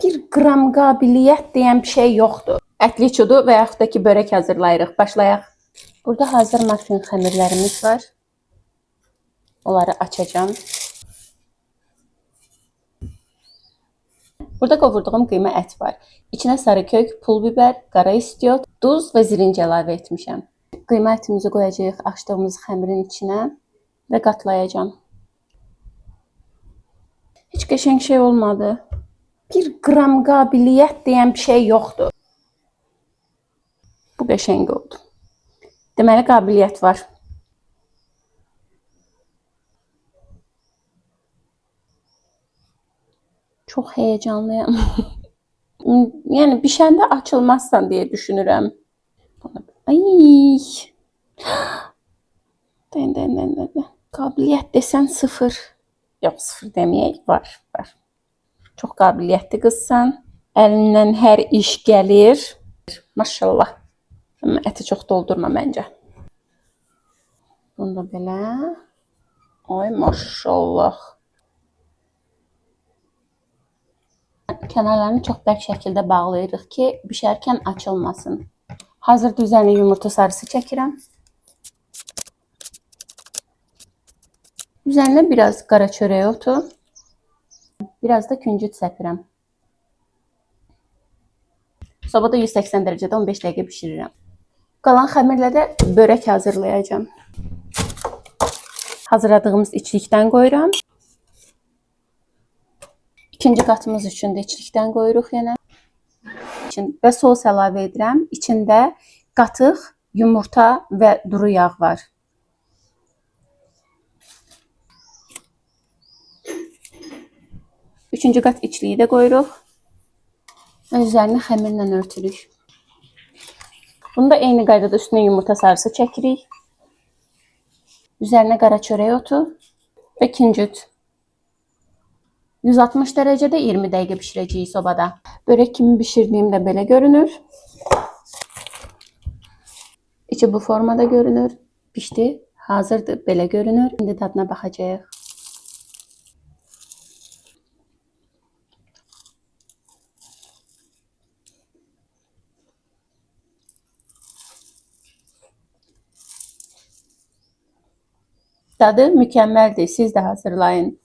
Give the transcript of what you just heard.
Bir qram qabiliyyət deyən bir şey yoxdur. Ətli çudu və yaxud da ki, börək hazırlayırıq. Başlayaq. Burada hazır muffin xəmirlərimiz var. Onları açacağım. Burada qovurduğum qıyma ət var. İçinə sarı kök, pul biber, qara istiot, duz və zirinc əlavə etmişəm. Qıyma ətimizi qoyacağıq açdığımız xəmirin içinə və qatlayacağım. Heç qəşəng şey olmadı. Bir qram qabiliyyət deyən bir şey yoxdur. Bu qəşəng oldu. Deməli qabiliyyət var. Çox heyecanlıyam. Yəni bişəndə açılmazsan deyə düşünürəm. Ay! Qabiliyyət desən sıfır. Yox, sıfır deməyək, var. Çox qabiliyyətli qızsan. Əlindən hər iş gəlir. Maşallah. Amma əti çox doldurma məncə. Bunu da belə. Ay maşallah. Kənarlarını çox bərk şəkildə bağlayırıq ki, bişərkən açılmasın. Hazırda üzərinə yumurta sarısı çəkirəm. Üzərinə biraz qara çörək otu, biraz da küncüt səpirəm. Sobada 180 dərəcədə 15 dəqiqə bişirirəm. Qalan xəmirlə də börək hazırlayacağım. Hazırladığımız içlikdən qoyuram. İkinci qatımız üçün də içlikdən qoyuruq yenə. Və sos əlavə edirəm. İçində qatıq, yumurta və duru yağ var. Üçüncü qat içliyi də qoyuruq. Və üzərini xəmirlə örtürük. Bunu da eyni qaydada üstünə yumurta sarısı çəkirik. Üzərinə qara çörək otu və küncüt. 160 dərəcədə 20 dəqiqə bişirəcəyik sobada. Börək kimi bişirdiyim də belə görünür. İçi bu formada görünür. Pişdi, hazırdır, belə görünür. İndi dadına baxacağıq. Dadı mükəmməldir. Siz də hazırlayın.